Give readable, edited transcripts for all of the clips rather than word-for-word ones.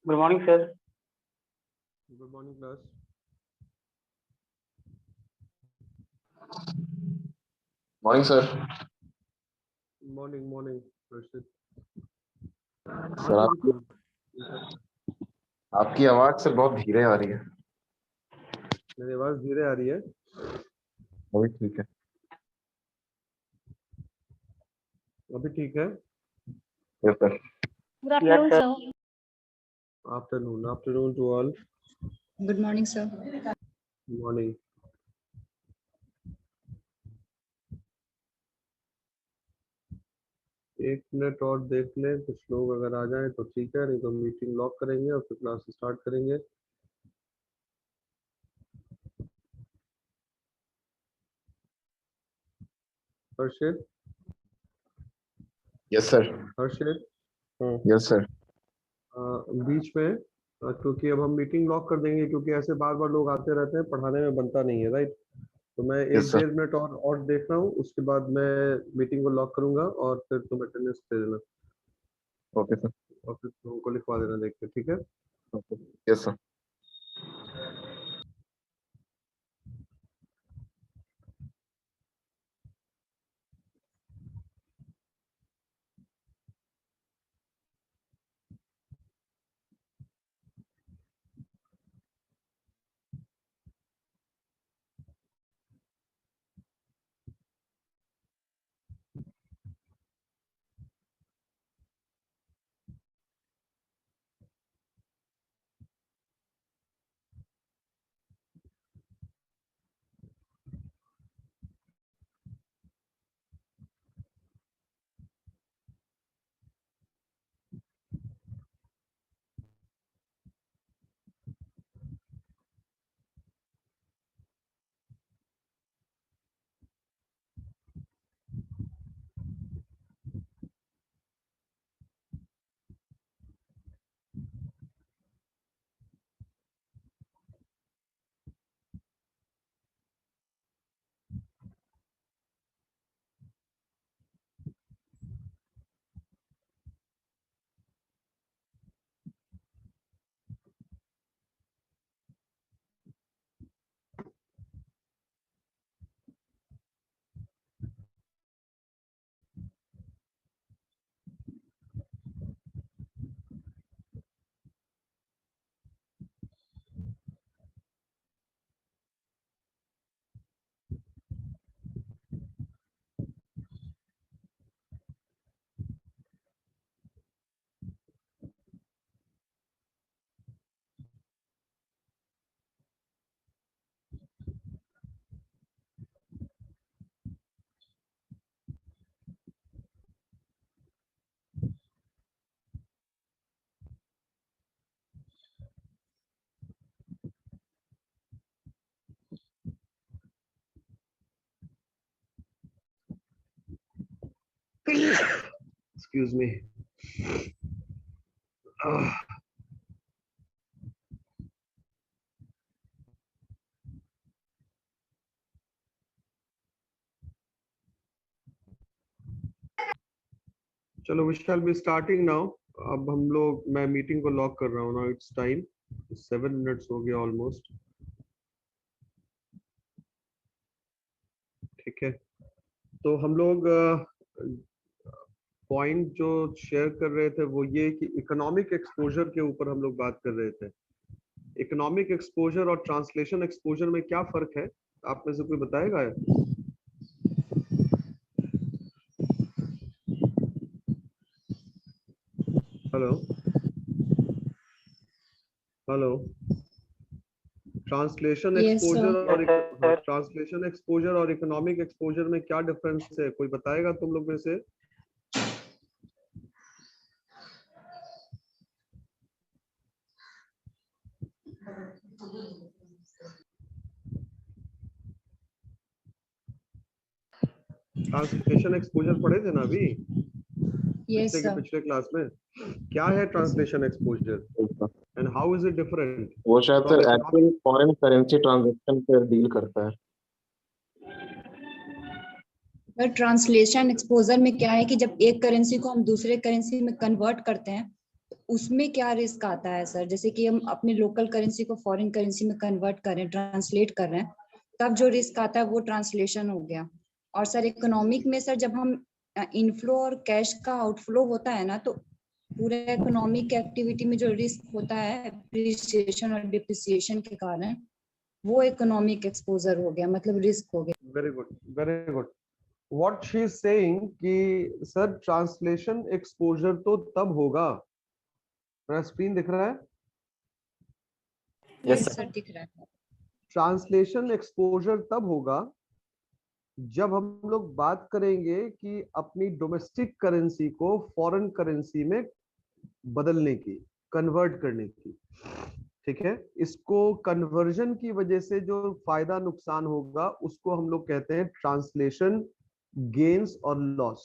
Good morning, sir. Good morning, class. Morning sir. Morning, Rashid. Sir आपकी आवाज से बहुत धीरे आ रही है। मेरी आवाज धीरे आ रही है? अभी ठीक है। अभी ठीक है? Yes sir. Good afternoon, Yes, sir. Afternoon to all. Good morning, sir. Morning. एक मिनट और देख लें, कुछ लोग अगर आ जाएं तो ठीक है, नहीं तो मीटिंग लॉक करेंगे और फिर क्लास स्टार्ट करेंगे। Harshit? Yes sir. Harshit? Yes sir. बीच में क्योंकि अब हम मीटिंग लॉक कर देंगे, क्योंकि ऐसे बार बार लोग आते रहते हैं, पढ़ाने में बनता नहीं है, राइट? तो मैं Yes, sir. 1-1.5 मिनट और देख रहा हूँ, उसके बाद मैं मीटिंग को लॉक करूंगा और फिर तुम अटेंडेंस दे देना ओके सर। और फिर तुमको लिखवा देना देख के, ठीक है? Okay. Yes sir. Excuse me. चलो, we shall be starting now. अब हम लोग, मैं मीटिंग को लॉक कर रहा हूँ ना। इट्स टाइम 7 मिनट्स हो गया ऑलमोस्ट, ठीक है? तो हम लोग पॉइंट जो शेयर कर रहे थे वो ये कि इकोनॉमिक एक्सपोजर के ऊपर हम लोग बात कर रहे थे। इकोनॉमिक एक्सपोजर और ट्रांसलेशन एक्सपोजर में क्या फर्क है, आप में से कोई बताएगा? Hello hello. ट्रांसलेशन एक्सपोजर और इकोनॉमिक एक्सपोजर में क्या डिफरेंस है, कोई बताएगा तुम लोग में से? ट्रांसलेशन एक्सपोजर पढ़े थे ना अभी? Yes, sir. पिछले क्लास में। क्या है translation exposure and how is it different? वो शायद sir actual foreign currency transaction पर डील करता है। पर ट्रांसलेशन एक्सपोजर में क्या है कि जब एक करेंसी को हम दूसरे करेंसी में कन्वर्ट करते हैं तो उसमें क्या रिस्क आता है सर? जैसे कि हम अपने लोकल करेंसी को फॉरेन करेंसी में कन्वर्ट करें, ट्रांसलेट कर रहे हैं, तब जो रिस्क आता है वो ट्रांसलेशन हो गया। और सर इकोनॉमिक में सर जब हम इनफ्लो और कैश का आउटफ्लो होता है ना, तो पूरे इकोनॉमिक एक्टिविटी में जो रिस्क होता है एप्रिसिएशन और डिप्रिसिएशन के कारण, वो इकोनॉमिक एक्सपोजर हो गया, मतलब रिस्क हो गया। Very good, very good. What she is saying कि सर ट्रांसलेशन एक्सपोजर तो तब होगा, मेरा स्क्रीन दिख रहा है? यस सर दिख रहा है। ट्रांसलेशन एक्सपोजर तब होगा जब हम लोग बात करेंगे कि अपनी डोमेस्टिक करेंसी को फॉरेन करेंसी में बदलने की, कन्वर्ट करने की। ठीक है, इसको कन्वर्जन की वजह से जो फायदा नुकसान होगा उसको हम लोग कहते हैं ट्रांसलेशन गेन्स और लॉस।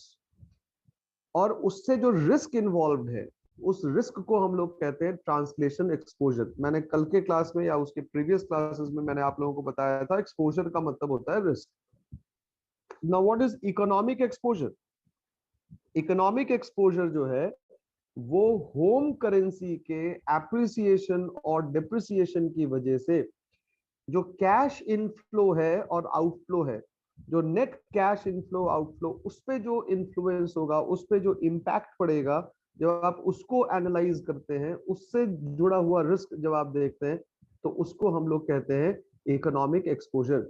और उससे जो रिस्क इन्वॉल्व है उस रिस्क को हम लोग कहते हैं ट्रांसलेशन एक्सपोजर। मैंने कल के क्लास में या उसके प्रीवियस क्लासेस में मैंने आप लोगों को बताया था, एक्सपोजर का मतलब होता है risk. Now what is economic exposure? Economic exposure जो है वो होम करेंसी के एप्रिसिएशन और डिप्रिसिएशन की वजह से जो कैश इनफ्लो है और आउटफ्लो है, जो नेट कैश इनफ्लो आउटफ्लो, उस पे जो इन्फ्लुएंस होगा, उस पे जो इम्पैक्ट पड़ेगा, जब आप उसको एनालाइज करते हैं, उससे जुड़ा हुआ रिस्क जब आप देखते हैं, तो उसको हम लोग कहते हैं इकोनॉमिक एक्सपोजर।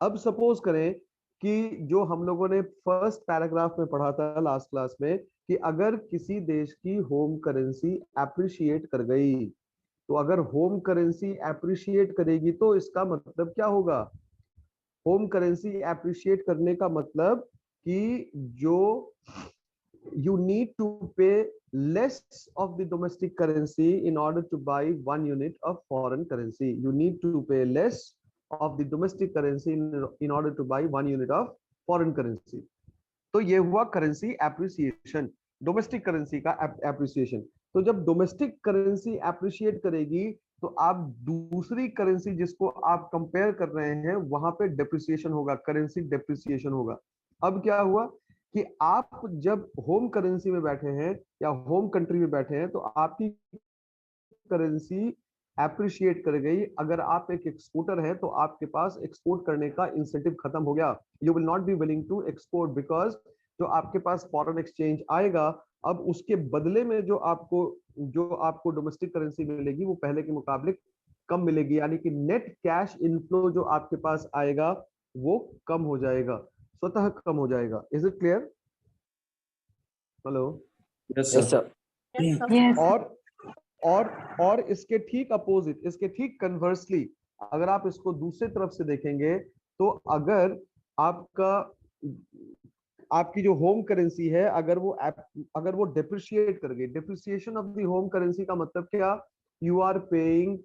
अब सपोज करें कि जो हम लोगों ने फर्स्ट पैराग्राफ में पढ़ा था लास्ट क्लास में, कि अगर किसी देश की होम करेंसी एप्रिशिएट कर गई, तो अगर होम करेंसी एप्रिशिएट करेगी तो इसका मतलब क्या होगा? होम करेंसी एप्रिशिएट करने का मतलब कि जो you need to pay less of the domestic currency in order to buy 1 unit of foreign currency. You need to pay less of the domestic currency in order to buy 1 unit of foreign currency. तो ये हुआ currency appreciation, domestic currency का appreciation. तो जब domestic currency appreciate करेगी तो आप दूसरी करेंसी जिसको आप कंपेयर कर रहे हैं वहां पे डेप्रिसिएशन होगा, करेंसी डेप्रिसिएशन होगा। अब क्या हुआ कि आप जब होम करेंसी में बैठे हैं या होम कंट्री में बैठे हैं तो आपकी करेंसी एप्रिशिएट कर गई। अगर आप एक एक्सपोर्टर है तो आपके पास एक्सपोर्ट करने का इंसेंटिव खत्म हो गया। You will not be willing to export because जो आपके पास फॉरेन एक्सचेंज आएगा, अब उसके बदले में जो आपको डोमेस्टिक करेंसी मिलेगी वो पहले के मुकाबले कम मिलेगी, यानी कि नेट कैश इनफ्लो जो आपके पास आएगा वो कम हो जाएगा, स्वतः कम हो जाएगा। Is it clear? Hello? Yes sir. और इसके ठीक अपोजिट, इसके ठीक कन्वर्सली, अगर आप इसको दूसरे तरफ से देखेंगे तो अगर आपकी जो होम करेंसी है अगर वो डिप्रिशिएट कर गई, depreciation of the home currency का मतलब क्या? You are paying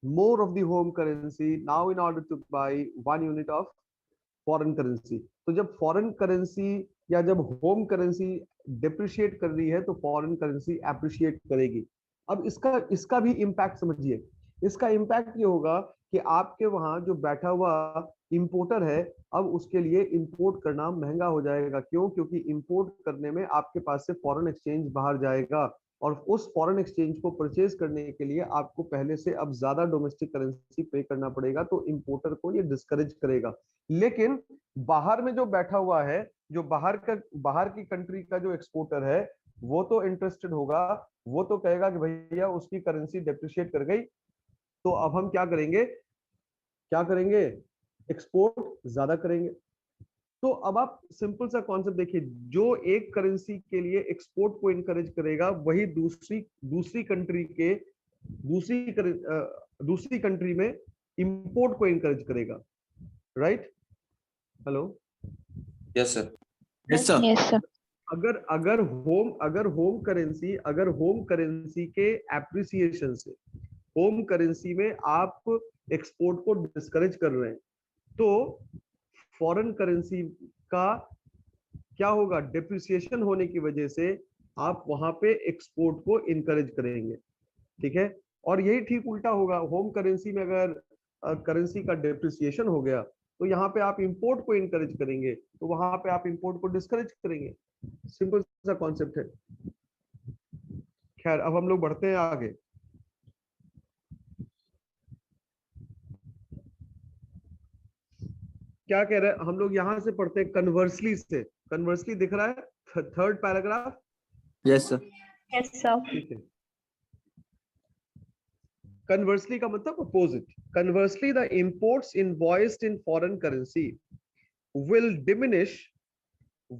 more of the home currency now in order to buy 1 unit of foreign currency। तो जब फॉरेन करेंसी या जब होम करेंसी डिप्रिशिएट कर रही है तो फॉरेन करेंसी एप्रिशिएट करेगी। अब इसका भी इम्पैक्ट समझिए। इसका इम्पैक्ट ये होगा कि आपके वहां जो बैठा हुआ इंपोर्टर है, अब उसके लिए इंपोर्ट करना महंगा हो जाएगा। क्यों? क्योंकि इंपोर्ट करने में आपके पास से फॉरेन एक्सचेंज बाहर जाएगा और उस फॉरेन एक्सचेंज को परचेज करने के लिए आपको पहले से अब ज्यादा डोमेस्टिक करेंसी पे करना पड़ेगा, तो इंपोर्टर को ये डिस्करेज करेगा। लेकिन बाहर में जो बैठा हुआ है, जो बाहर की कंट्री का जो एक्सपोर्टर है, वो तो इंटरेस्टेड होगा, वो तो कहेगा कि भैया उसकी करेंसी डेप्रिशिएट कर गई, तो अब हम क्या करेंगे? एक्सपोर्ट ज्यादा करेंगे। तो अब आप सिंपल सा कॉन्सेप्ट देखिए, जो एक करेंसी के लिए एक्सपोर्ट को इनकरेज करेगा वही दूसरी कंट्री में इंपोर्ट को इनकरेज करेगा। Right? Hello? Yes sir. Yes sir. Yes sir. अगर होम करेंसी के एप्रिसिएशन से होम करेंसी में आप एक्सपोर्ट को डिस्करेज कर रहे हैं, तो फॉरेन करेंसी का क्या होगा? डिप्रिसिएशन होने की वजह से आप वहां पे एक्सपोर्ट को इनकरेज करेंगे। ठीक है? और यही ठीक उल्टा होगा, होम करेंसी में अगर करेंसी का डिप्रिसिएशन हो गया तो यहाँ पे आप इंपोर्ट को इनकरेज करेंगे, तो वहां पे आप इंपोर्ट को डिस्करेज करेंगे। सिंपल सा कॉन्सेप्ट है। खैर अब हम लोग बढ़ते हैं आगे। क्या कह रहे हैं हम लोग, यहां से पढ़ते हैं कन्वर्सली से। कन्वर्सली दिख रहा है third paragraph? Yes sir. Yes, sir. ठीक है। कन्वर्सली का मतलब opposite. Conversely the imports invoiced in foreign currency will diminish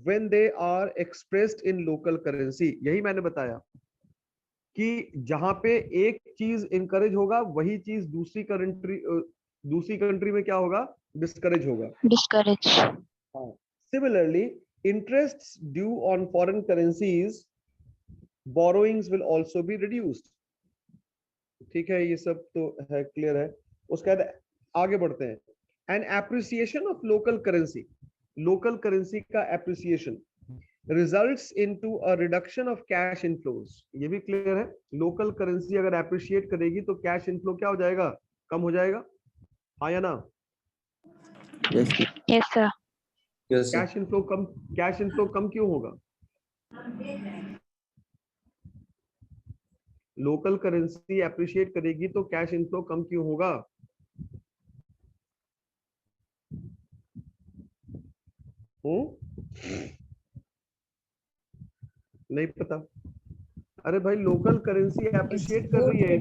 when they are expressed in local currency। यही मैंने बताया कि जहां पे एक चीज इनकरेज होगा वही चीज दूसरी कंट्री में क्या होगा, डिस्करेज होगा। Discourage. Similarly, interests due on foreign currencies borrowings will also be reduced। ठीक है, ये सब तो है, क्लियर है। उसके बाद आगे बढ़ते हैं। An appreciation of local currency, local currency का appreciation results into a reduction of cash inflows. ये भी क्लियर है। लोकल करेंसी अगर एप्रिशिएट करेगी तो कैश इनफ्लो क्या हो जाएगा, कम हो जाएगा, हाँ या ना? Yes Yes, sir. Yes sir. Cash inflow कम क्यों होगा? लोकल करेंसी एप्रिशिएट करेगी तो कैश इनफ्लो कम क्यों होगा? नहीं पता? अरे भाई लोकल करेंसी एप्रिशिएट कर रही है,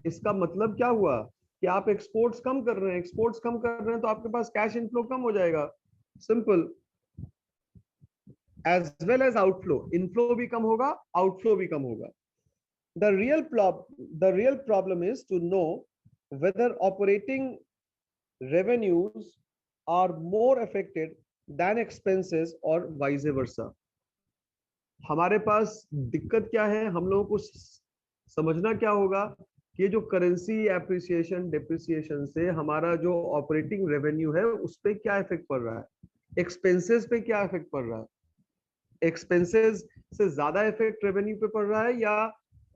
इसका मतलब क्या हुआ कि आप एक्सपोर्ट्स कम कर रहे हैं, एक्सपोर्ट्स कम कर रहे हैं तो आपके पास कैश इनफ्लो कम हो जाएगा, simple. As well as outflow, inflow भी कम होगा, आउटफ्लो भी कम होगा। The real problem is to know whether operating revenues are more affected than expenses or vice versa। हमारे पास दिक्कत क्या है, हम लोगों को समझना क्या होगा कि जो करेंसी एप्रिसिएशन डिप्रिसिएशन से हमारा जो ऑपरेटिंग रेवेन्यू है उस पे क्या इफेक्ट पड़ रहा है, एक्सपेंसेस पे क्या इफेक्ट पड़ रहा है, एक्सपेंसेस से ज्यादा इफेक्ट रेवेन्यू पे पड़ रहा है या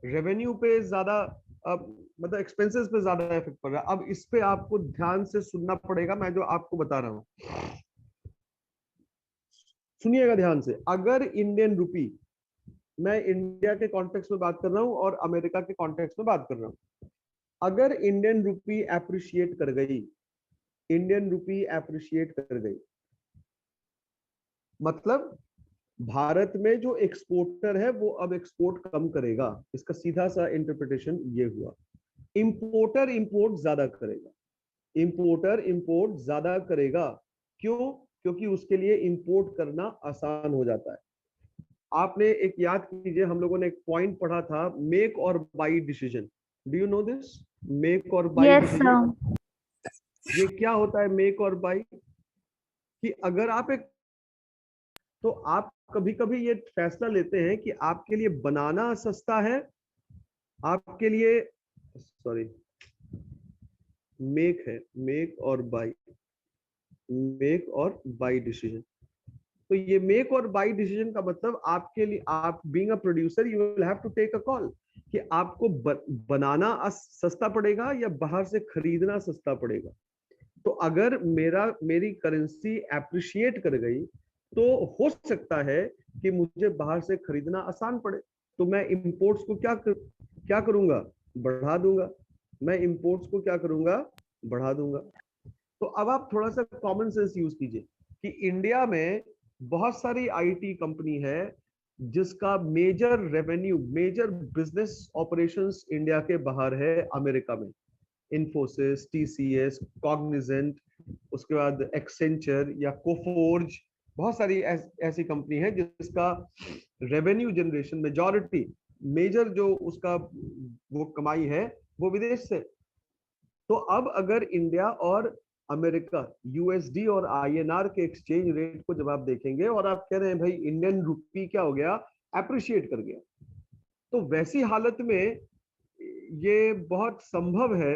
रेवेन्यू पे ज्यादा मतलब एक्सपेंसेस पे ज्यादा इफेक्ट पड़ रहा है। अब इस पे आपको ध्यान से सुनना पड़ेगा, मैं जो आपको बता रहा हूं सुनिएगा ध्यान से। अगर इंडियन रुपी, मैं इंडिया के कॉन्टेक्स्ट में बात कर रहा हूं और अमेरिका के कॉन्टेक्स्ट में बात कर रहा हूं, अगर इंडियन रुपी एप्रिशिएट कर गई, इंडियन रुपी एप्रिशिएट कर गई मतलब भारत में जो एक्सपोर्टर है वो अब एक्सपोर्ट कम करेगा, इसका सीधा सा इंटरप्रिटेशन ये हुआ। इंपोर्टर इंपोर्ट ज्यादा करेगा, इंपोर्टर इंपोर्ट ज्यादा करेगा, क्यों? क्योंकि उसके लिए इंपोर्ट करना आसान हो जाता है। आपने एक याद कीजिए, हम लोगों ने एक पॉइंट पढ़ा था, मेक और by decision. Do you know this? Make और बाई डिसीजन, ये क्या होता है मेक और बाई? कि अगर आप एक, तो आप कभी कभी ये फैसला लेते हैं कि आपके लिए बनाना सस्ता है, आपके लिए, सॉरी मेक है, मेक और बाई, मेक और बाई डिसीजन। तो ये मेक और बाई डिसीजन का मतलब आपके लिए, आप being a producer you will have to take a call कि आपको बनाना सस्ता पड़ेगा या बाहर से खरीदना सस्ता पड़ेगा। तो अगर मेरी करेंसी एप्रिशिएट कर गई तो हो सकता है कि मुझे बाहर से खरीदना आसान पड़े, तो मैं इंपोर्ट्स को क्या करूंगा, बढ़ा दूंगा। मैं इंपोर्ट्स को क्या करूंगा, बढ़ा दूंगा। तो अब आप थोड़ा सा कॉमन सेंस यूज कीजिए कि इंडिया में बहुत सारी आईटी कंपनी है जिसका major revenue, major business operations India के बाहर है, अमेरिका में। इन्फोसिस, टीसीएस, कॉग्निजेंट, उसके बाद एक्सेंचर या कोफोर्ज, बहुत सारी ऐसी कंपनी है जिसका रेवेन्यू जनरेशन मेजॉरिटी, मेजर जो उसका वो कमाई है वो विदेश से। तो अब अगर इंडिया और अमेरिका, यूएसडी और आईएनआर के एक्सचेंज रेट को जब आप देखेंगे और आप कह रहे हैं भाई इंडियन रुपी क्या हो गया, एप्रिशिएट कर गया, तो वैसी हालत में ये बहुत संभव है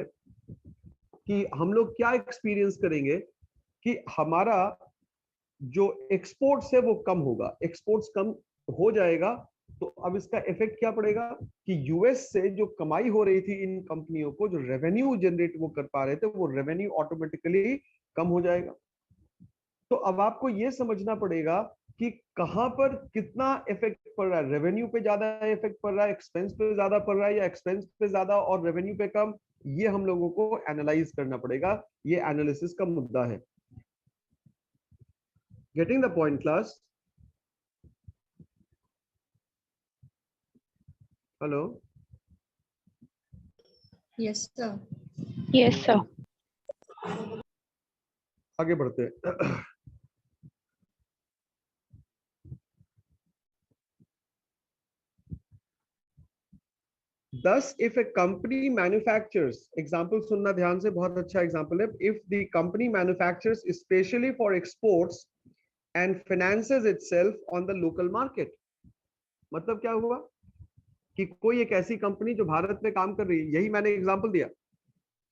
कि हम लोग क्या एक्सपीरियंस करेंगे कि हमारा जो एक्सपोर्ट्स है वो कम होगा, एक्सपोर्ट्स कम हो जाएगा। तो अब इसका इफेक्ट क्या पड़ेगा कि यूएस से जो कमाई हो रही थी इन कंपनियों को, जो रेवेन्यू जनरेट वो कर पा रहे थे, वो रेवेन्यू ऑटोमेटिकली कम हो जाएगा। तो अब आपको ये समझना पड़ेगा कि कहां पर कितना इफेक्ट पड़ रहा है, रेवेन्यू पे ज्यादा इफेक्ट पड़ रहा है, एक्सपेंस पे ज्यादा पड़ रहा है, या एक्सपेंस पे ज्यादा और रेवेन्यू पे कम, ये हम लोगों को एनालाइज करना पड़ेगा। ये एनालिसिस का मुद्दा है। Getting the point class? Hello? Yes sir. Yes, sir. आगे बढ़ते हैं। Thus, if a company manufactures, example सुनना ध्यान से, बहुत अच्छा एग्जाम्पल है। If the company manufactures especially for exports and finances itself on the local market, मतलब क्या हुआ कि कोई एक ऐसी कंपनी जो भारत में काम कर रही है, यही मैंने एग्जांपल दिया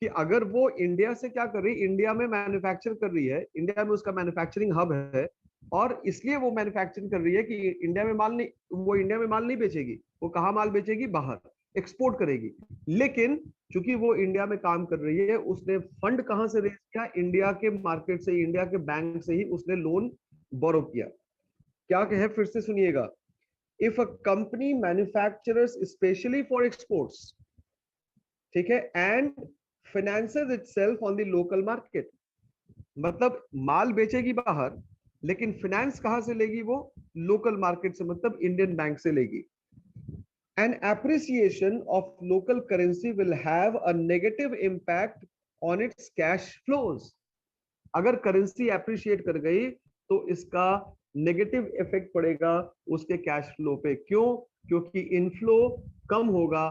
कि अगर वो इंडिया से क्या कर रही है, इंडिया में मैन्युफैक्चर कर रही है, इंडिया में उसका मैन्युफैक्चरिंग हब है, और इसलिए वो मैन्युफैक्चरिंग कर रही है कि इंडिया में माल नहीं, वो इंडिया में माल नहीं बेचेगी, वो कहाँ माल बेचेगी, बाहर एक्सपोर्ट करेगी। लेकिन चूंकि वो इंडिया में काम कर रही है, उसने फंड कहां से रेज किया, इंडिया के मार्केट से, इंडिया के बैंक से ही उसने लोन बोरो किया। क्या कहे, फिर से सुनिएगा। If a company manufacturers specially for exports, ठीक है, and finances itself on the local market, मतलब माल बेचेगी बाहर, लेकिन फाइनेंस कहां से लेगी, वो लोकल मार्केट से, मतलब इंडियन बैंक से लेगी। An appreciation of local currency will have a negative impact on its cash flows. अगर करेंसी एप्रिशिएट कर गई तो इसका नेगेटिव इफेक्ट पड़ेगा उसके कैश फ्लो पे। क्यों? क्योंकि इनफ्लो कम होगा,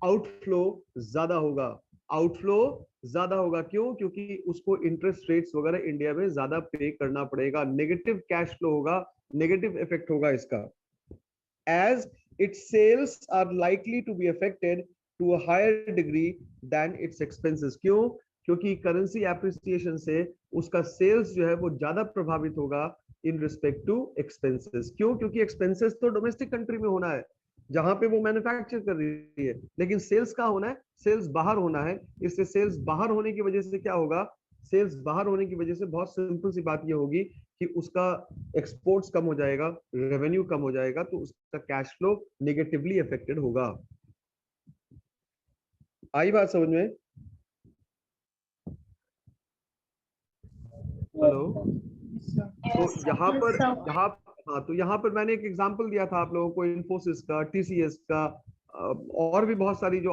आउटफ्लो ज्यादा होगा। आउटफ्लो ज्यादा होगा क्यों? क्योंकि उसको इंटरेस्ट रेट्स वगैरह इंडिया में ज्यादा पे करना पड़ेगा, नेगेटिव कैश फ्लो होगा, नेगेटिव इफेक्ट होगा इसका। As its sales are likely to be affected to a higher degree than its expenses. क्यों? क्योंकि करेंसी एप्रिसिएशन से उसका सेल्स जो है वो ज्यादा प्रभावित होगा इन रिस्पेक्ट टू एक्सपेंसेस। क्यों? क्योंकि एक्सपेंसेस तो डोमेस्टिक कंट्री में होना है जहां पे वो मैन्युफैक्चर कर रही है, लेकिन सेल्स कहाँ होना है, सेल्स बाहर होना है। इससे सेल्स बाहर होने की वजह से क्या होगा, सेल्स बाहर होने की वजह से बहुत सिंपल सी बात ये होगी कि उसका एक्सपोर्ट्स कम हो जाएगा, रेवेन्यू कम हो जाएगा, तो उसका कैश फ्लो नेगेटिवली अफेक्टेड होगा। आई बात समझ में? हेलो? तो यहाँ पर हाँ, तो यहाँ पर मैंने एक एग्जांपल दिया था आप लोगों को, इन्फोसिस का, टीसीएस का, और भी बहुत सारी जो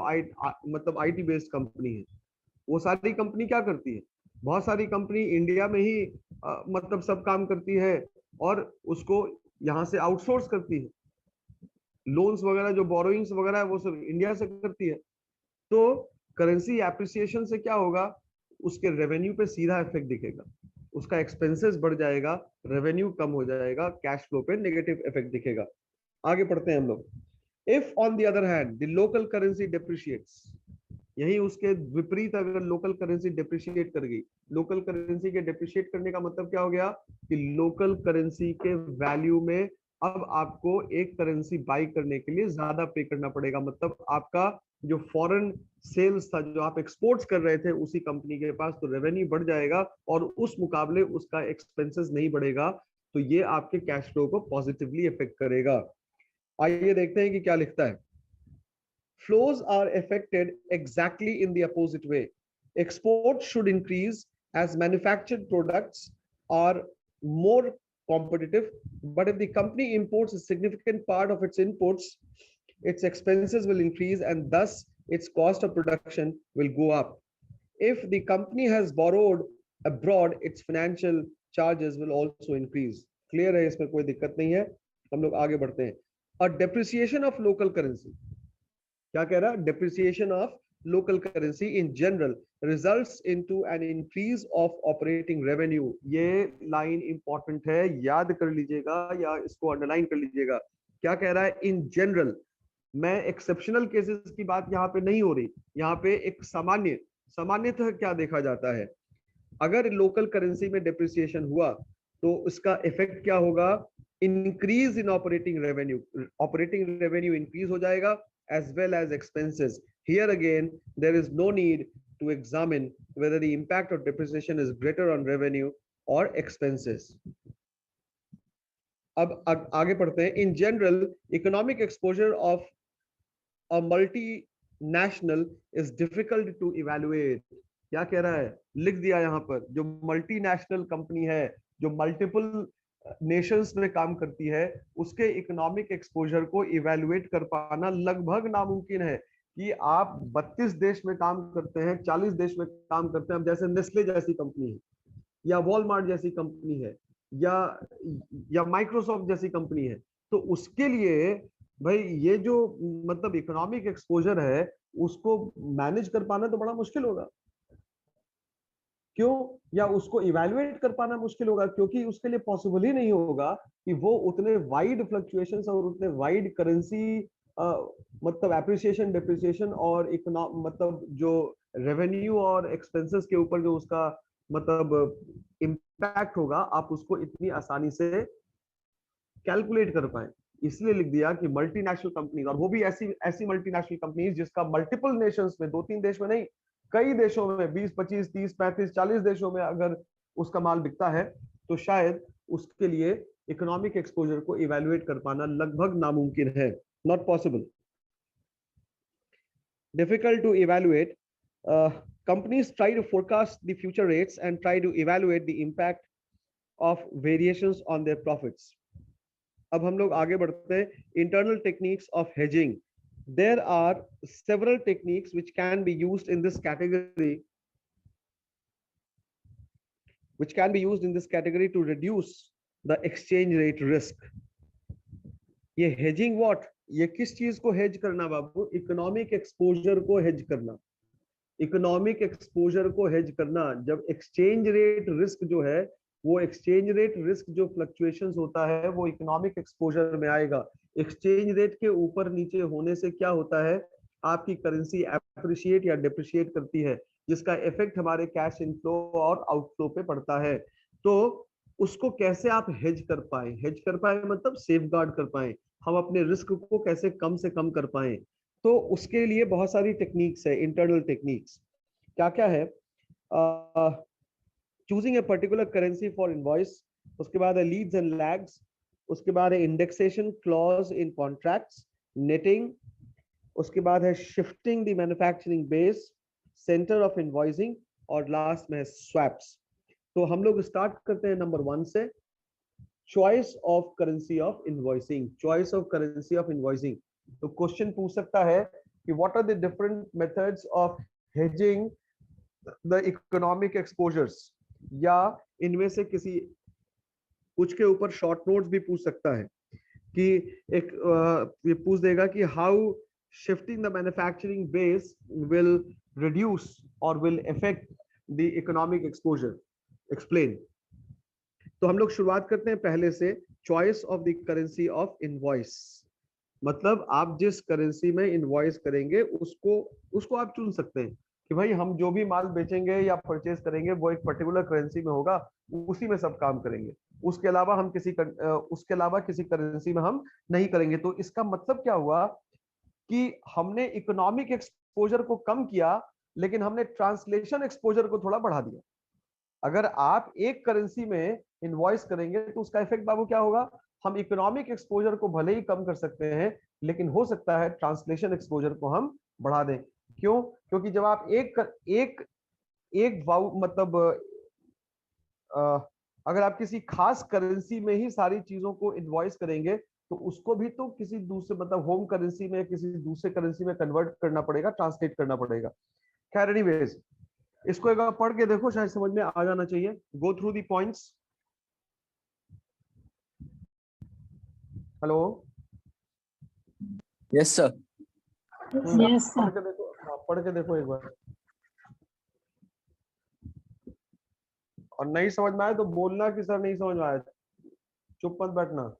मतलब आईटी बेस्ड कंपनी है। वो सारी कंपनी क्या करती है, बहुत सारी कंपनी इंडिया में ही मतलब सब काम करती है और उसको यहाँ से आउटसोर्स करती है। लोन्स वगैरह जो बोरोइंग्स वगैरह है वो सब इंडिया से करती है। तो करेंसी एप्रिसिएशन से क्या होगा, उसके रेवेन्यू पे सीधा इफेक्ट दिखेगा, उसका एक्सपेंसेस बढ़ जाएगा, रेवेन्यू कम हो जाएगा, कैश फ्लो पे नेगेटिव इफेक्ट दिखेगा। आगे पढ़ते हैं हम लोग। If on the other hand the local currency depreciates, यही उसके विपरीत अगर लोकल करेंसी डिप्रिशिएट कर गई, लोकल करेंसी के डिप्रिशिएट करने का मतलब क्या हो गया कि लोकल करेंसी के वैल्यू में अब आपको एक करेंसी बाई करने के लिए ज्यादा पे करना पड़ेगा। मतलब आपका जो फॉरेन सेल्स था, जो आप एक्सपोर्ट्स कर रहे थे उसी कंपनी के पास, तो रेवेन्यू बढ़ जाएगा और उस मुकाबले उसका एक्सपेंसेस नहीं बढ़ेगा, तो ये आपके कैश फ्लो को पॉजिटिवली इफेक्ट करेगा। आइए देखते हैं कि क्या लिखता है। Flows are affected exactly in the opposite way. Exports should increase as manufactured products are more competitive, but if the company imports a significant part of its inputs, its expenses will increase and thus its cost of production will go up. If the company has borrowed abroad, its financial charges will also increase. Clear है, इसमें कोई दिक्कत नहीं है। हम लोग आगे बढ़ते हैं। A depreciation of local currency, क्या कह रहा है, depreciation of local currency in general results into an increase of operating revenue. ये लाइन इंपॉर्टेंट है, याद कर लीजिएगा या इसको अंडरलाइन कर लीजिएगा। क्या कह रहा है, इन जनरल, मैं एक्सेप्शनल केसेस की बात यहाँ पे नहीं हो रही, यहाँ पे एक सामान्यतः क्या देखा जाता है, अगर लोकल करेंसी में डिप्रिसिएशन हुआ तो उसका इफेक्ट क्या होगा, increase in operating revenue increase हो जाएगा as well as expenses. Here again, there is no need to examine whether the impact of depreciation is greater on revenue or expenses. अब आगे पढ़ते हैं। In general economic exposure of a multinational is difficult to evaluate. क्या कह रहा है, लिख दिया यहाँ पर, जो मल्टीनेशनल कंपनी है, जो मल्टीपल नेशंस में काम करती है, उसके इकोनॉमिक एक्सपोजर को इवैल्यूएट कर पाना लगभग नामुमकिन है। कि आप 32 देश में काम करते हैं, 40 देश में काम करते हैं, अब जैसे नेस्ले जैसी कंपनी है, या वॉलमार्ट जैसी कंपनी है, या माइक्रोसॉफ्ट जैसी कंपनी है, तो उसके लिए भाई ये जो मतलब इकोनॉमिक एक्सपोजर है, उसको मैनेज कर पाना तो बड़ा मुश्किल होगा। क्यों? या उसको इवैल्यूएट कर पाना मुश्किल होगा, क्योंकि उसके लिए पॉसिबल ही नहीं होगा कि वो उतने वाइड फ्लक्चुएशंस और उतने वाइड करेंसी मतलब एप्रिसिएशन डिप्रिसिएशन और मतलब जो रेवेन्यू और एक्सपेंसेस के ऊपर जो उसका मतलब इम्पैक्ट होगा, आप उसको इतनी आसानी से कैलकुलेट कर पाए। इसलिए लिख दिया कि मल्टीनेशनल कंपनीज, और वो भी ऐसी ऐसी मल्टीनेशनल कंपनीज जिसका मल्टीपल नेशंस में, 2-3 देश में नहीं, कई देशों में, 20-25-30-35-40 देशों में अगर उसका माल बिकता है, तो शायद उसके लिए इकोनॉमिक एक्सपोजर को इवैल्यूएट कर पाना लगभग नामुमकिन है, not possible, difficult to evaluate. Companies try to forecast the future rates and try to evaluate the impact of variations on their profits. अब हम लोग आगे बढ़ते हैं। Internal techniques of hedging. There are several techniques which can be used in this category, to reduce the exchange rate risk. ये hedging what? ये किस चीज को hedge करना बाबू? इकोनॉमिक एक्सपोजर को hedge करना। इकोनॉमिक एक्सपोजर को हेज करना, जब एक्सचेंज रेट रिस्क जो है, वो एक्सचेंज रेट रिस्क जो फ्लक्चुएशंस होता है, वो इकोनॉमिक एक्सपोजर में आएगा। एक्सचेंज रेट के ऊपर नीचे होने से क्या होता है, आपकी करेंसी एप्रिशिएट या डिप्रिशिएट करती है, जिसका इफेक्ट हमारे कैश इनफ्लो और आउटफ्लो पे पड़ता है। तो उसको कैसे आप हेज कर पाए, मतलब सेफ गार्ड कर पाए, हम अपने रिस्क को कैसे कम से कम कर पाए, तो उसके लिए बहुत सारी टेक्निक्स है, इंटरनल टेक्निक्स। क्या क्या है? Choosing a particular currency for invoice, उसके बाद है लीड्स एंड लैग्स, उसके बाद है इंडेक्सेशन क्लॉज इन कॉन्ट्रैक्ट्स, नेटिंग, उसके बाद है shifting the manufacturing base, centre of invoicing, और लास्ट में है स्वैप्स। तो हम लोग स्टार्ट करते हैं नंबर 1 से, choice of currency of invoicing. Choice of currency of invoicing, तो क्वेश्चन पूछ सकता है कि what are the different methods of hedging the economic exposures, या इनमें से किसी कुछ के ऊपर शॉर्ट नोट्स भी पूछ सकता है कि एक ये पूछ देगा कि how shifting the manufacturing base will reduce और will affect the economic exposure, explain. तो हम लोग शुरुआत करते हैं पहले से, choice of the currency of invoice. मतलब आप जिस करेंसी में इनवॉइस करेंगे, उसको आप चुन सकते हैं कि भाई हम जो भी माल बेचेंगे या परचेज करेंगे, वो एक पर्टिकुलर करेंसी में होगा, उसी में सब काम करेंगे, उसके अलावा किसी करेंसी में हम नहीं करेंगे। तो इसका मतलब क्या हुआ कि हमने इकोनॉमिक एक्सपोजर को कम किया, लेकिन हमने ट्रांसलेशन एक्सपोजर को थोड़ा बढ़ा दिया। अगर आप एक करेंसी में इनवॉइस करेंगे, तो उसका इफेक्ट बाबू क्या होगा, हम इकोनॉमिक एक्सपोजर को भले ही कम कर सकते हैं, लेकिन हो सकता है ट्रांसलेशन एक्सपोजर को हम बढ़ा दें। क्यों? क्योंकि जब आप एक मतलब अगर आप किसी खास करेंसी में ही सारी चीजों को इनवॉइस करेंगे, तो उसको भी तो किसी दूसरे मतलब होम करेंसी में, किसी दूसरे करेंसी में कन्वर्ट करना पड़ेगा, ट्रांसलेट करना पड़ेगा। खैर एनीवेज, इसको एक बार पढ़ के देखो, शायद समझ में आ जाना चाहिए। Go through the points. Hello, yes sir. Yes पढ़ सर। के देखो, पढ़ के देखो एक बार, और नहीं समझ में आए तो बोलना कि सर नहीं समझ में आया, चुप मत बैठना।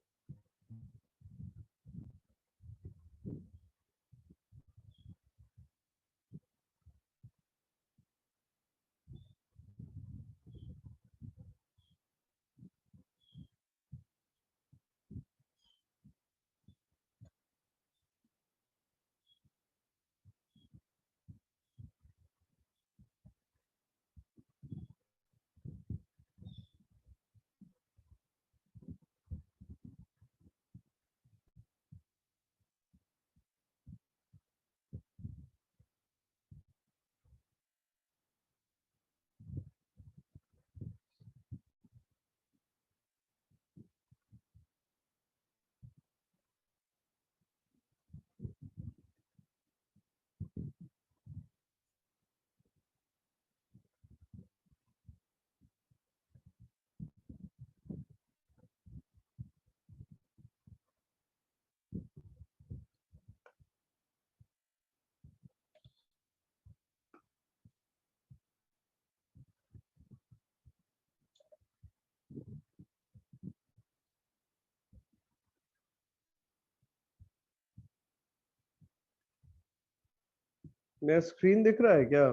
मेरा स्क्रीन दिख रहा है क्या?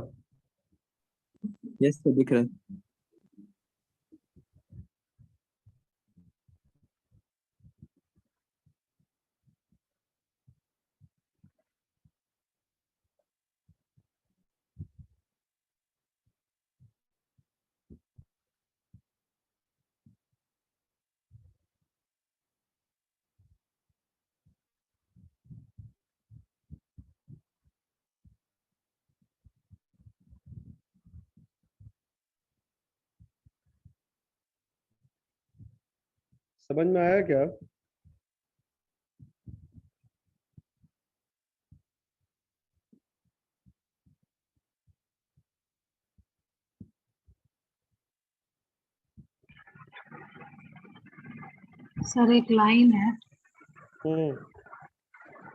यस सर, दिख रहा है। समझ में आया क्या? सर एक लाइन है, हम्म।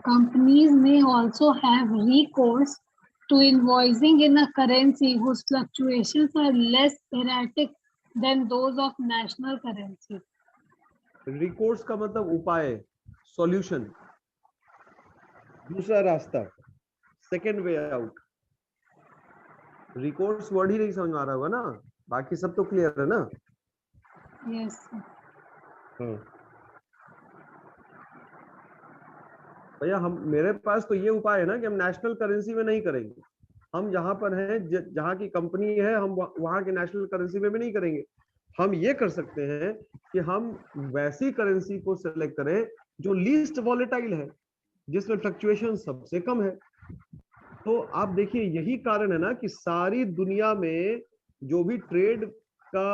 companies may also have recourse to invoicing in a currency whose fluctuations are less erratic than those of national currency. Recourse का मतलब उपाय, सॉल्यूशन, दूसरा रास्ता, second way out. Recourse word ही नहीं समझ में आ रहा होगा ना, बाकी सब तो क्लियर है ना? Yes, sir. हाँ भैया, हम मेरे पास तो ये उपाय है ना कि हम नेशनल करेंसी में नहीं करेंगे। हम जहां पर हैं, जहां की कंपनी है, हम वहां के नेशनल करेंसी में भी नहीं करेंगे। हम ये कर सकते हैं कि हम वैसी करेंसी को सिलेक्ट करें जो लीस्ट वॉलेटाइल है, जिसमें फ्लक्चुएशन सबसे कम है। तो आप देखिए, यही कारण है ना कि सारी दुनिया में जो भी ट्रेड का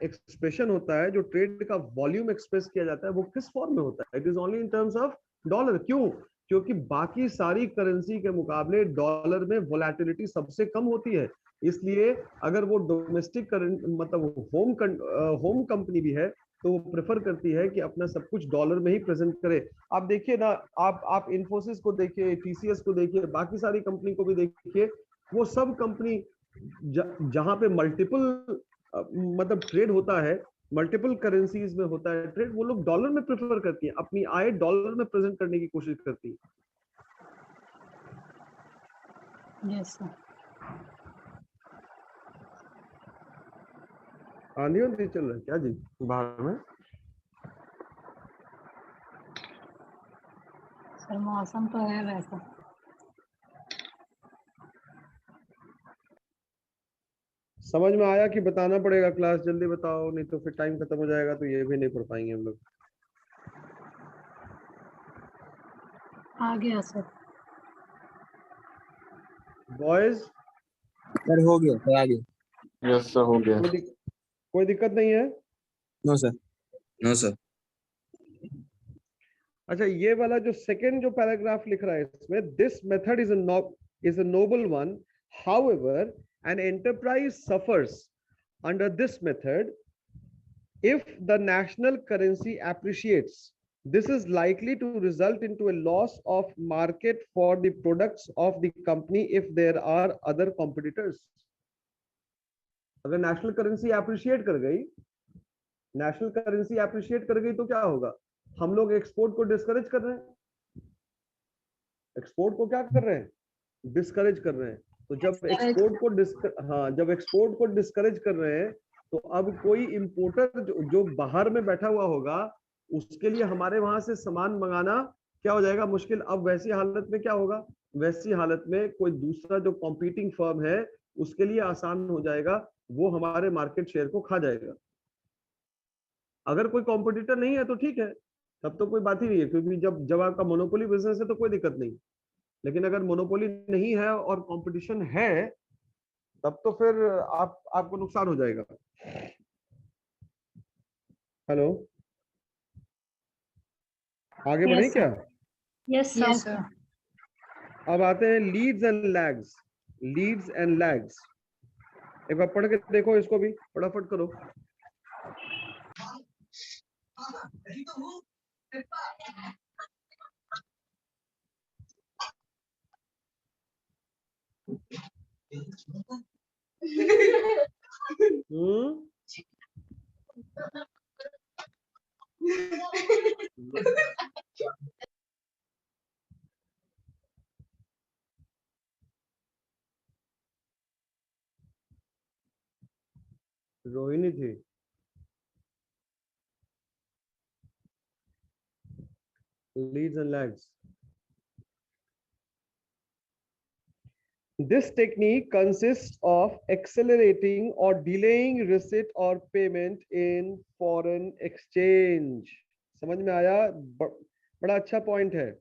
एक्सप्रेशन होता है, जो ट्रेड का वॉल्यूम एक्सप्रेस किया जाता है, वो किस फॉर्म में होता है? It is only in terms of dollar. क्यों? क्योंकि बाकी सारी करेंसी के मुकाबले डॉलर में वोलेटिलिटी सबसे कम होती है। इसलिए अगर वो डोमेस्टिक मतलब होम कंपनी भी है, तो वो प्रेफर करती है कि अपना सब कुछ डॉलर में ही प्रेजेंट करे। आप देखिए ना, आप इन्फोसिस को देखिए, टीसीएस को देखिए, बाकी सारी कंपनी को भी देखिए, वो सब कंपनी जहां पे मल्टीपल मतलब ट्रेड होता है, मल्टीपल करेंसीज में होता है ट्रेड, वो लोग डॉलर में प्रेफर करती है, अपनी आय डॉलर में प्रेजेंट करने की कोशिश करती है। Yes, sir. आंधी वांधी चल रहा है क्या जी बाहर में? सर मौसम तो है वैसा। समझ में आया कि बताना पड़ेगा? क्लास जल्दी बताओ, नहीं तो फिर टाइम खत्म हो जाएगा, तो ये भी नहीं पढ़ पाएंगे हम लोग। आ गया सर। बॉयज, सर हो गया सर, आ गया। यस सर, हो गया। कोई दिक्कत नहीं है? No sir. No sir. अच्छा, ये वाला जो सेकंड जो पैराग्राफ लिख रहा है इसमें, this method is a Nobel one, however an enterprise suffers under this method if the national currency appreciates. This is likely to result into a loss of market for the products of the company if there are other competitors. अगर national currency appreciate कर गई, national currency appreciate कर गई तो क्या होगा? हम लोग एक्सपोर्ट को डिस्करेज कर रहे हैं। एक्सपोर्ट को क्या कर रहे हैं? डिस्करेज कर रहे हैं। तो जब एक्सपोर्ट को जब एक्सपोर्ट को डिस्करेज कर रहे हैं, तो अब कोई इंपोर्टर जो बाहर में बैठा हुआ होगा, उसके लिए हमारे वहां से सामान मंगाना क्या हो जाएगा? मुश्किल। अब वैसी हालत में क्या होगा? वैसी हालत में कोई दूसरा जो कॉम्पीटिंग फर्म है, उसके लिए आसान हो जाएगा, वो हमारे मार्केट शेयर को खा जाएगा। अगर कोई कॉम्पिटिटर नहीं है तो ठीक है, तब तो कोई बात ही नहीं है, क्योंकि जब जब आपका मोनोपोली बिजनेस है तो कोई दिक्कत नहीं। लेकिन अगर मोनोपोली नहीं है और कंपटीशन है, तब तो फिर आपको नुकसान हो जाएगा। हेलो, आगे Yes, बढ़े sir. क्या? Yes, sir. Yes, sir. अब आते हैं leads and lags. Leads and lags, एक बार पढ़ के देखो इसको भी, फटाफट करो। leads and lags. This technique consists of accelerating or delaying receipt or payment in foreign exchange. समझ में आया? बड़ा अच्छा पॉइंट है.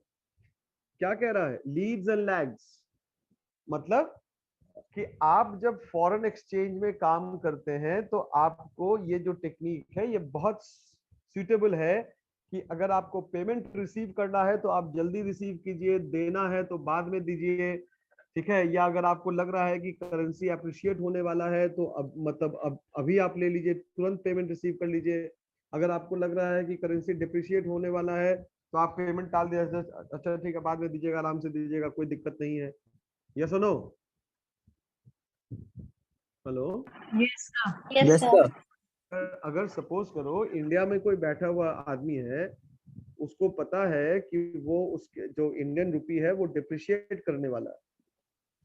क्या कह रहा है? लीड्स एंड लैग्स मतलब कि आप जब फॉरेन एक्सचेंज में काम करते हैं तो आपको ये जो टेक्निक है ये बहुत सूटेबल है कि अगर आपको पेमेंट रिसीव करना है तो आप जल्दी रिसीव कीजिए, देना है तो बाद में दीजिए, ठीक है? या अगर आपको लग रहा है कि करेंसी अप्रिशिएट होने वाला है तो अब मतलब अब अभी आप ले लीजिए, तुरंत पेमेंट रिसीव कर लीजिए. अगर आपको लग रहा है कि करेंसी डिप्रिशिएट होने वाला है तो आप पेमेंट टाल दीजिए, अच्छा ठीक है बाद में दीजिएगा, आराम से दीजिएगा, कोई दिक्कत नहीं है. यस और no? Hello? Yes, sir. Yes, sir. अगर सपोज करो इंडिया में कोई बैठा हुआ आदमी है, उसको पता है कि वो उसके जो इंडियन रुपी है वो डिप्रिशिएट करने वाला है,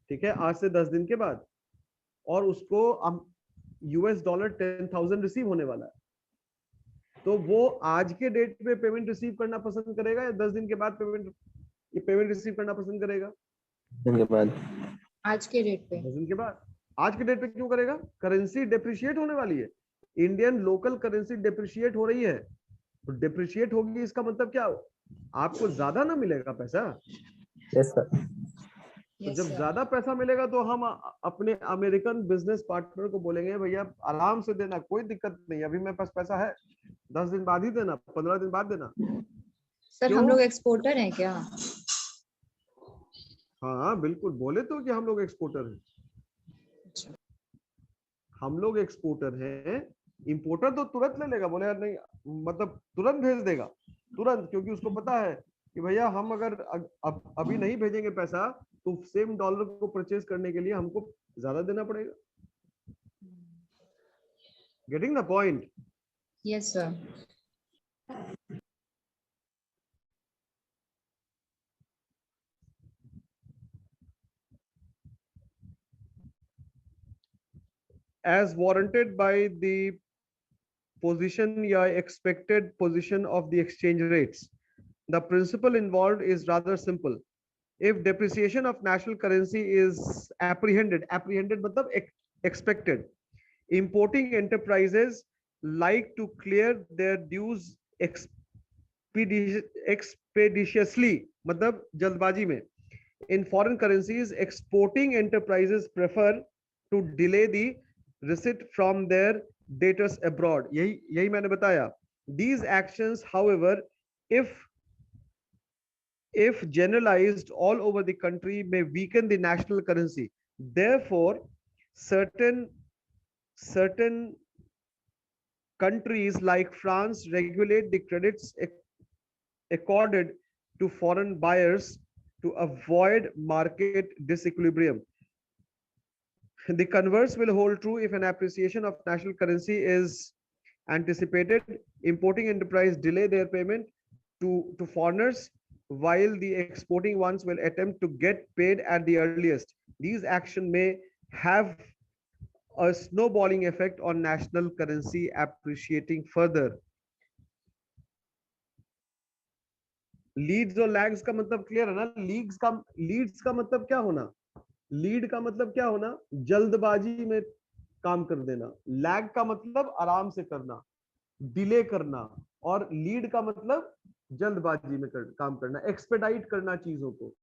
ठीक है, आज से 10 दिन के बाद, और उसको $10,000 रिसीव होने वाला है, तो वो आज के डेट पे पेमेंट रिसीव करना पसंद करेगा या 10 दिन के बाद पेमेंट रिसीव करना पसंद करेगा? दिन के बाद. आज के डेट पे 10 दिन के बाद. आज के डेट पे क्यों करेगा? करेंसी डिप्रिशिएट होने वाली है, इंडियन लोकल करेंसी डिप्रिशिएट हो रही है, तो डिप्रिशिएट होगी इसका मतलब क्या? आपको ज्यादा ना मिलेगा पैसा. Yes, sir. तो Yes, जब sir. ज्यादा पैसा मिलेगा तो हम अपने अमेरिकन बिजनेस पार्टनर को बोलेंगे भैया आराम से देना, कोई दिक्कत नहीं, अभी मेरे पास पैसा है, 10 दिन बाद ही देना, 15 दिन बाद देना. सर क्यों? हम लोग एक्सपोर्टर हैं क्या? हाँ बिल्कुल, बोले तो कि हम लोग एक्सपोर्टर हैं. हम लोग एक्सपोर्टर हैं. इंपोर्टर तो तुरंत ले लेगा, बोले यार नहीं, मतलब तुरंत भेज देगा, तुरंत, क्योंकि उसको पता है कि भैया हम अगर अभी नहीं भेजेंगे पैसा तो सेम डॉलर को परचेज करने के लिए हमको ज्यादा देना पड़ेगा. Getting the point? Yes sir. As warranted by the position या expected position of the exchange rates. The principle involved is rather simple. If depreciation of national currency is apprehended मतलब expected, importing enterprises like to clear their dues expeditiously मतलब जल्दबाजी में. In foreign currencies, exporting enterprises prefer to delay the receipt from their debtors abroad. यही मैंने बताया. These actions, however, if generalized all over the country, may weaken the national currency. Therefore, certain countries like France regulate the credits accorded to foreign buyers to avoid market disequilibrium. The converse will hold true if an appreciation of national currency is anticipated. Importing enterprise delay their payment to foreigners, while the exporting ones will attempt to get paid at the earliest. These actions may have a snowballing effect on national currency appreciating further. Leads और lags का मतलब clear है ना? Leeds का मतलब क्या होना? Lead का मतलब क्या होना? जल्दबाजी में काम कर देना. लैग का मतलब आराम से करना, डिले करना, और लीड का मतलब जल्दबाजी में काम करना, एक्सपेडाइट करना चीजों को,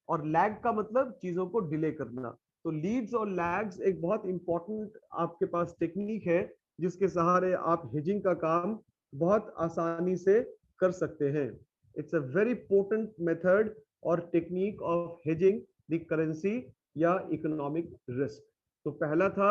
और लैग का मतलब चीजों को डिले करना. तो लीड्स और लैग्स एक बहुत इंपॉर्टेंट आपके पास टेक्निक है जिसके सहारे आप हेजिंग का काम बहुत आसानी से कर सकते हैं. It's a very potent method और technique of hedging the currency या इकोनॉमिक रिस्क. तो पहला था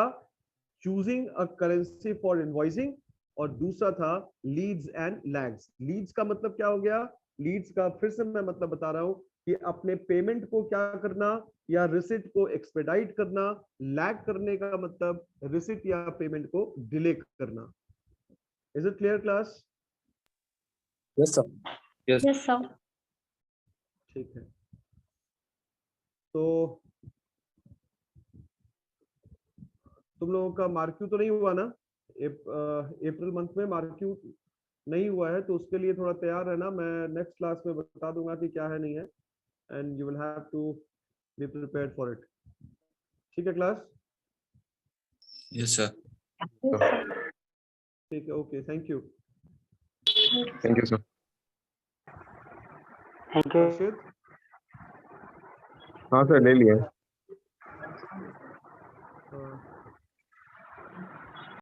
choosing a currency for invoicing, और दूसरा था लीड्स एंड लैग्स. लीड्स का मतलब क्या हो गया? लीड्स का फिर से मैं मतलब बता रहा हूं कि अपने पेमेंट को क्या करना या रिसिट को एक्सपेडाइट करना. लैग करने का मतलब रिसिट या पेमेंट को डिले करना. Is it clear class? Yes, sir. Yes, sir. ठीक है. तो तुम लोगों का मार्क्यू तो नहीं हुआ ना? अप्रैल मंथ में मार्क्यू नहीं हुआ है तो उसके लिए थोड़ा तैयार रहना, मैं नेक्स्ट क्लास में बता दूंगा कि क्या है नहीं है, and you will have to be prepared for it. ठीक है क्लास? Yes sir. ठीक है, okay, thank you. Thank you sir. Thank you. Arshit? हाँ सर ले लिया।